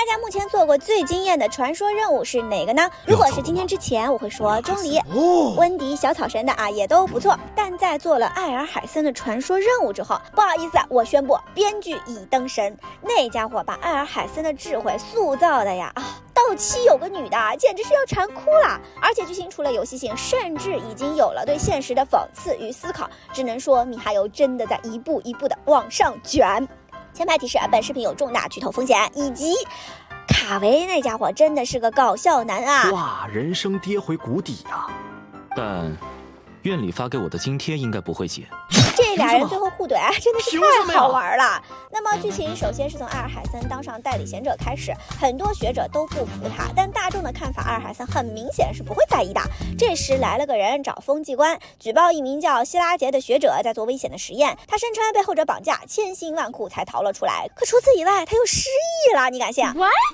家目前做过最惊艳的传说任务是哪个呢？如果是今天之前，我会说钟离、温迪、小草神的啊也都不错。但在做了艾尔海森的传说任务之后，不好意思，我宣布编剧已登神。那家伙把艾尔海森的智慧塑造的呀到期有个女的，简直是要馋哭了。而且剧情除了游戏性，甚至已经有了对现实的讽刺与思考，只能说米哈游真的在一步一步的往上卷。前排提示，本视频有重大剧透风险，以及卡维那家伙真的是个搞笑男啊！哇，人生跌回谷底啊！但院里发给我的津贴应该不会减。这俩人最后互怼真的是太好玩了。那么剧情首先是从艾尔海森当上代理贤者开始，很多学者都不服他，但大众的看法艾尔海森很明显是不会在意的。这时来了个人找风纪官，举报一名叫希拉杰的学者在做危险的实验，他声称被后者绑架，千辛万苦才逃了出来，可除此以外他又失忆了，你敢信？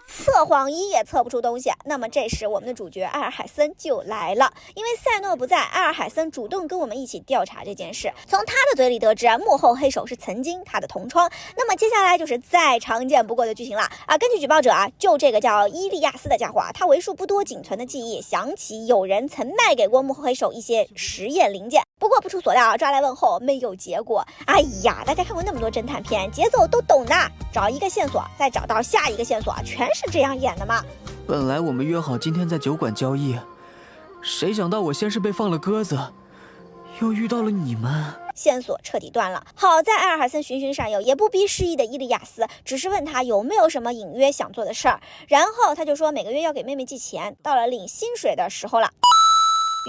测谎仪也测不出东西。那么这时我们的主角艾尔海森就来了，因为赛诺不在，艾尔海森主动跟我们一起调查这件事，从他的嘴里得知幕后黑手是曾经他的同窗。那么接下来就是再常见不过的剧情了根据举报者就这个叫伊利亚斯的家伙他为数不多仅存的记忆想起有人曾卖给过幕后黑手一些实验零件，不过不出所料抓来问候没有结果。哎呀，大家看过那么多侦探片，节奏都懂的，找一个线索再找到下一个线索，全是这样演的嘛。本来我们约好今天在酒馆交易，谁想到我先是被放了鸽子，又遇到了你们，线索彻底断了。好在艾尔海森循循善诱，也不逼失忆的伊利亚斯，只是问他有没有什么隐约想做的事儿，然后他就说每个月要给妹妹寄钱，到了领薪水的时候了。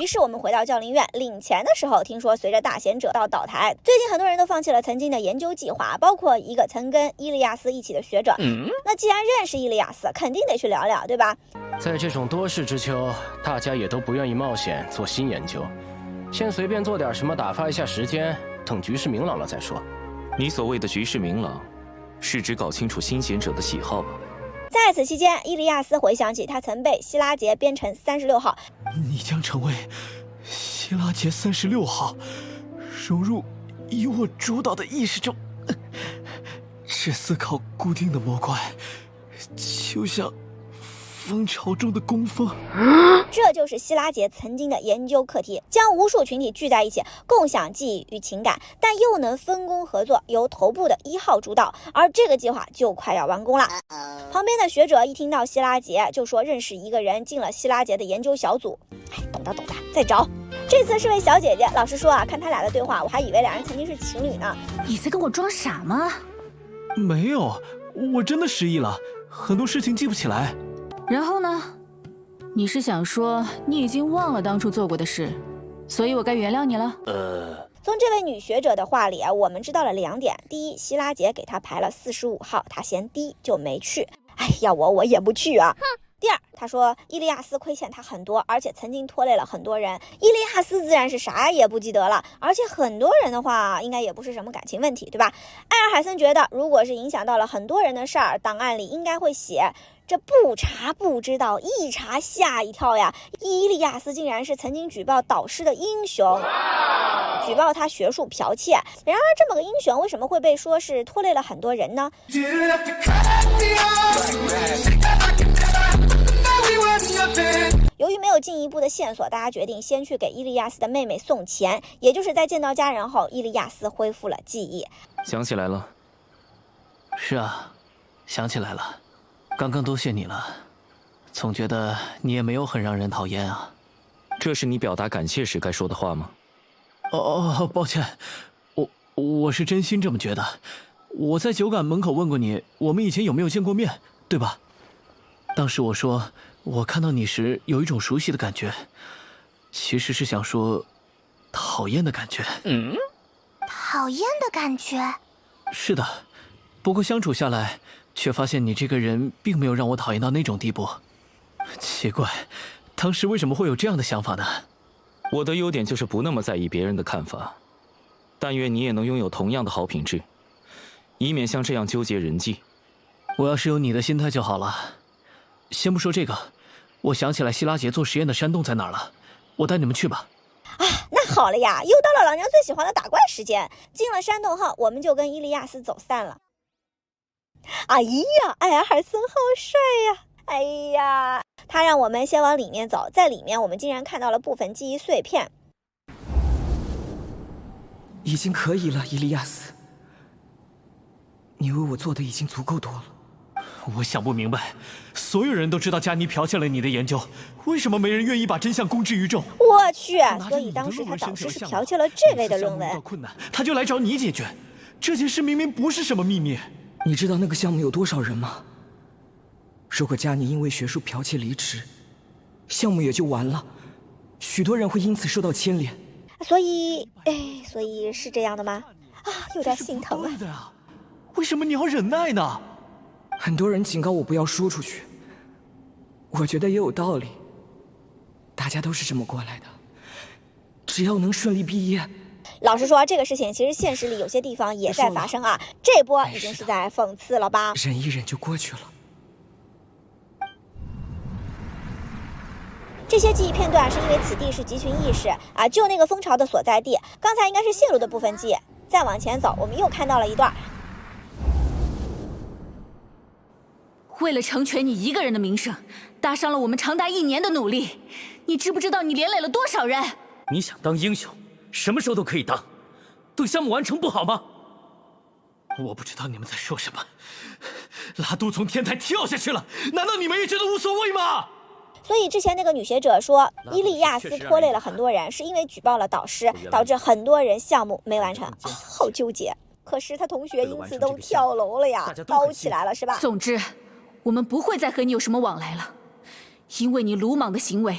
于是我们回到教龄院领钱的时候，听说随着大贤者到岛台，最近很多人都放弃了曾经的研究计划，包括一个曾跟伊利亚斯一起的学者。那既然认识伊利亚斯，肯定得去聊聊，对吧？在这种多事之秋，大家也都不愿意冒险做新研究，先随便做点什么打发一下时间，等局势明朗了再说。你所谓的局势明朗，是指搞清楚新贤者的喜好吧？在此期间，伊利亚斯回想起他曾被希拉杰编成36号，你将成为希拉杰36号，融入由我主导的意识中，是思考固定的魔怪，就像风潮中的工蜂。这就是希拉杰曾经的研究课题，将无数群体聚在一起，共享记忆与情感，但又能分工合作，由头部的1号主导，而这个计划就快要完工了。旁边的学者一听到希拉杰，就说认识一个人进了希拉杰的研究小组。懂的，再找。这次是位小姐姐，老实说看他俩的对话，我还以为俩人曾经是情侣呢。你在跟我装傻吗？没有，我真的失忆了，很多事情记不起来。然后呢？你是想说你已经忘了当初做过的事，所以我该原谅你了？从这位女学者的话里我们知道了2点。第一，希拉杰给她排了45号，她嫌低就没去。要我也不去啊。第二，他说伊利亚斯亏欠他很多，而且曾经拖累了很多人。伊利亚斯自然是啥也不记得了，而且很多人的话应该也不是什么感情问题，对吧？艾尔海森觉得如果是影响到了很多人的事儿，档案里应该会写这不查不知道，一查吓一跳呀！伊利亚斯竟然是曾经举报导师的英雄，举报他学术剽窃。然而这么个英雄为什么会被说是拖累了很多人呢？由于没有进一步的线索，大家决定先去给伊利亚斯的妹妹送钱，也就是在见到家人后，伊利亚斯恢复了记忆。想起来了。是啊，想起来了，刚刚多谢你了，总觉得你也没有很让人讨厌啊。这是你表达感谢时该说的话吗？抱歉，我是真心这么觉得。我在酒馆门口问过你，我们以前有没有见过面，对吧？当时我说我看到你时有一种熟悉的感觉，其实是想说讨厌的感觉。讨厌的感觉？是的，不过相处下来却发现你这个人并没有让我讨厌到那种地步。奇怪，当时为什么会有这样的想法呢？我的优点就是不那么在意别人的看法，但愿你也能拥有同样的好品质，以免像这样纠结人际。我要是有你的心态就好了。先不说这个，我想起来希拉杰做实验的山洞在哪儿了，我带你们去吧。那好了呀，又到了老娘最喜欢的打怪时间。进了山洞后，我们就跟伊利亚斯走散了。哎呀，艾尔森好帅呀！哎呀，他让我们先往里面走，在里面我们竟然看到了部分记忆碎片。已经可以了，伊利亚斯。你为我做的已经足够多了。我想不明白，所有人都知道佳妮剽窃了你的研究，为什么没人愿意把真相公之于众？我去，所以当时他导师是剽窃了这位的论文。遇到困难，他就来找你解决。这件事明明不是什么秘密。你知道那个项目有多少人吗？如果佳妮因为学术剽窃离职，项目也就完了，许多人会因此受到牵连。所以是这样的吗？啊，有点心疼啊。对的呀，为什么你要忍耐呢？很多人警告我不要说出去，我觉得也有道理。大家都是这么过来的，只要能顺利毕业。老实说，这个事情其实现实里有些地方也在发生啊。这波已经是在讽刺了吧？忍一忍就过去了。这些记忆片段是因为此地是集群意识啊，就那个蜂巢的所在地，刚才应该是泄露的部分记忆。再往前走，我们又看到了一段。为了成全你一个人的名声，搭上了我们长达1年的努力。你知不知道你连累了多少人？你想当英雄，什么时候都可以当，等项目完成不好吗？我不知道你们在说什么。拉杜从天台跳下去了，难道你们也觉得无所谓吗？所以之前那个女学者说，伊利亚斯拖累了很多人，是因为举报了导师，导致很多人项目没完成。好纠结。可是他同学因此都跳楼了呀，高起来了是吧？总之，我们不会再和你有什么往来了，因为你鲁莽的行为，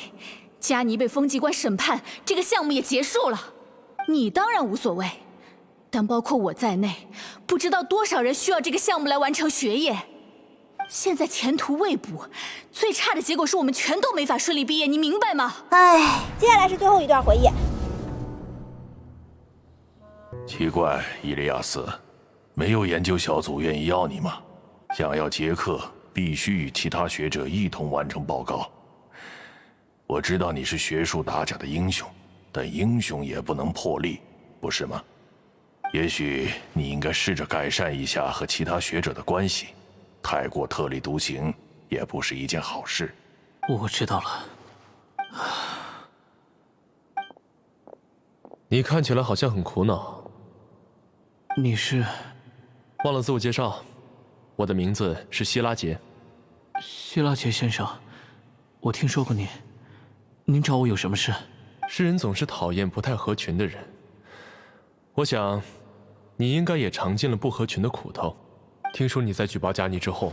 佳妮被风纪官审判，这个项目也结束了。你当然无所谓，但包括我在内，不知道多少人需要这个项目来完成学业。现在前途未卜，最差的结果是我们全都没法顺利毕业，你明白吗？唉，接下来是最后一段回忆。奇怪，伊利亚斯，没有研究小组愿意要你吗？想要结课，必须与其他学者一同完成报告。我知道你是学术打假的英雄，但英雄也不能破例，不是吗？也许你应该试着改善一下和其他学者的关系。太过特立独行也不是一件好事。我知道了。你看起来好像很苦恼。你是？忘了自我介绍，我的名字是希拉杰。希拉杰先生，我听说过您。您找我有什么事？世人总是讨厌不太合群的人。我想，你应该也尝尽了不合群的苦头。听说你在举报佳妮之后，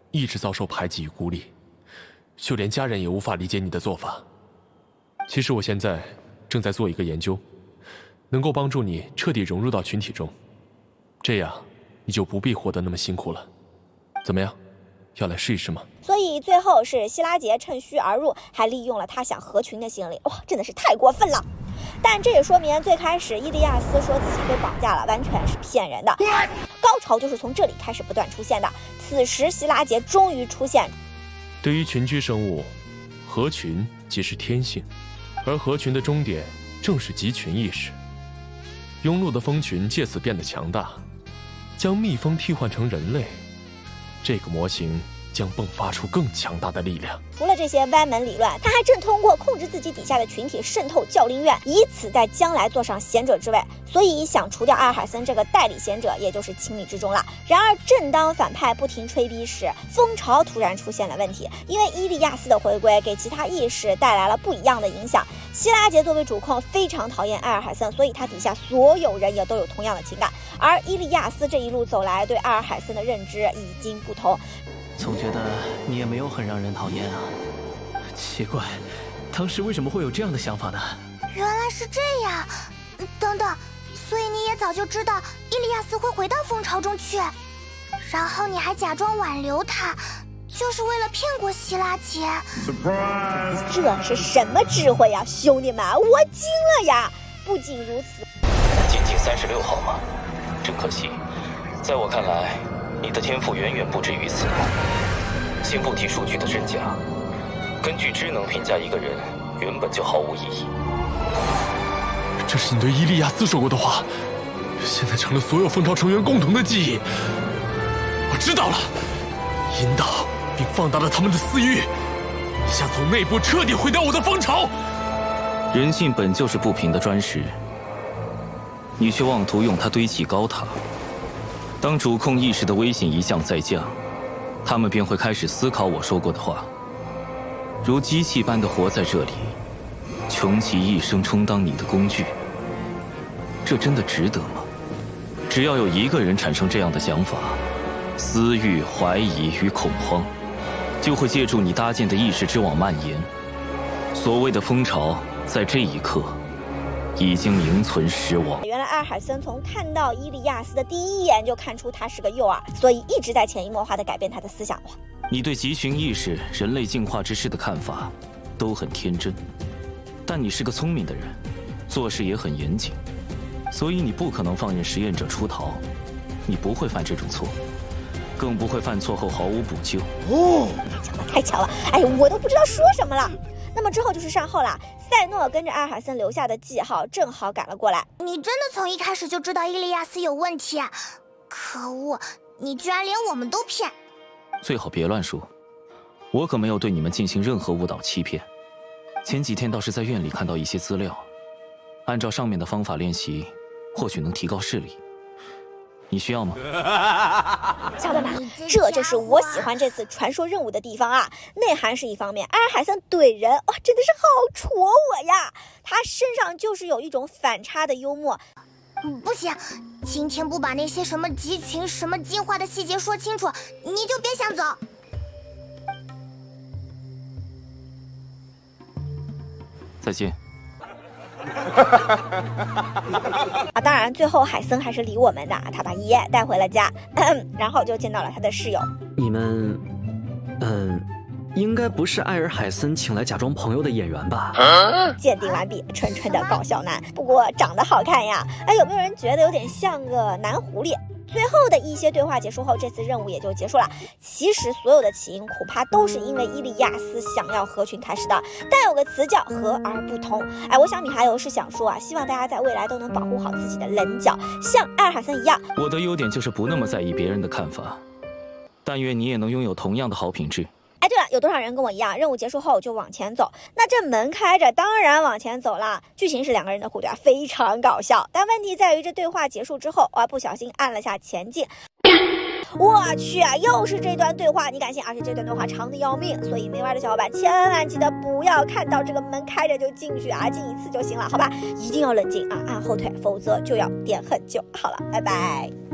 一直遭受排挤与孤立，就连家人也无法理解你的做法。其实我现在正在做一个研究，能够帮助你彻底融入到群体中，这样你就不必活得那么辛苦了。怎么样，要来试一试吗？所以最后是希拉杰趁虚而入，还利用了他想合群的心理。哇，真的是太过分了！但这也说明最开始伊利亚斯说自己被绑架了，完全是骗人的。高潮就是从这里开始不断出现的。此时希拉杰终于出现。对于群居生物，合群即是天性，而合群的终点正是集群意识。庸碌的蜂群借此变得强大，将蜜蜂替换成人类，这个模型将迸发出更强大的力量。除了这些歪门理论，他还正通过控制自己底下的群体渗透教令院，以此在将来坐上贤者之位。所以想除掉阿尔海森这个代理贤者，也就是情理之中了。然而正当反派不停吹逼时，蜂巢突然出现了问题，因为伊利亚斯的回归给其他意识带来了不一样的影响。希拉杰作为主控非常讨厌艾尔海森，所以他底下所有人也都有同样的情感。而伊利亚斯这一路走来，对艾尔海森的认知已经不同。总觉得你也没有很让人讨厌啊。奇怪，当时为什么会有这样的想法呢？原来是这样。等等，所以你也早就知道伊利亚斯会回到蜂巢中去，然后你还假装挽留他，就是为了骗过希拉杰。这是什么智慧呀，兄弟们，我惊了呀！不仅如此，仅仅36号吗？真可惜，在我看来，你的天赋远远不止于此。先不提数据的真假，根据知能评价一个人，原本就毫无意义。这是你对伊利亚斯说过的话，现在成了所有蜂巢成员共同的记忆。我知道了，引导并放大了他们的私欲，想从内部彻底毁掉我的蜂巢。人性本就是不平的砖石，你却妄图用它堆砌高塔。当主控意识的威信一降再降，他们便会开始思考我说过的话，如机器般的活在这里，穷其一生充当你的工具。这真的值得吗？只要有一个人产生这样的想法，私欲、怀疑与恐慌就会借助你搭建的意识之网蔓延。所谓的蜂巢在这一刻已经名存实亡。原来阿尔海森从看到伊利亚斯的第一眼就看出他是个诱饵，所以一直在潜移默化地改变他的思想。你对集群意识、人类进化之事的看法都很天真，但你是个聪明的人，做事也很严谨，所以你不可能放任实验者出逃，你不会犯这种错，更不会犯错后毫无补救。哦，太巧了，哎，我都不知道说什么了。那么之后就是善后啦，赛诺跟着阿尔海森留下的记号正好赶了过来。你真的从一开始就知道伊利亚斯有问题啊？可恶，你居然连我们都骗！最好别乱说，我可没有对你们进行任何误导欺骗。前几天倒是在院里看到一些资料，按照上面的方法练习，或许能提高视力。你需要吗？小伙伴们，这就是我喜欢这次传说任务的地方啊！内涵是一方面，阿尔海森怼人哇，真的是好戳我呀！他身上就是有一种反差的幽默。不行，今天不把那些什么集群、什么进化的细节说清楚，你就别想走。再见。当然最后海森还是理我们的，他把爷带回了家，然后就见到了他的室友。你们应该不是艾尔海森请来假装朋友的演员吧？鉴定完毕，纯纯的搞笑男，不过长得好看呀。哎，有没有人觉得有点像个男狐狸？最后的一些对话结束后，这次任务也就结束了。其实所有的起因恐怕都是因为伊利亚斯想要合群开始的，但有个词叫和而不同。哎，我想米哈游是想说啊，希望大家在未来都能保护好自己的棱角，像艾尔海森一样。我的优点就是不那么在意别人的看法，但愿你也能拥有同样的好品质。哎，对了，有多少人跟我一样，任务结束后就往前走？那这门开着，当然往前走了。剧情是两个人的互怼啊，非常搞笑。但问题在于，这对话结束之后，我还不小心按了下前进。我去啊，又是这段对话，你敢信？而且这段对话长的要命，所以没玩的小伙伴千万记得不要看到这个门开着就进去啊，进一次就行了，好吧？一定要冷静啊，按后退，否则就要点很久。好了，拜拜。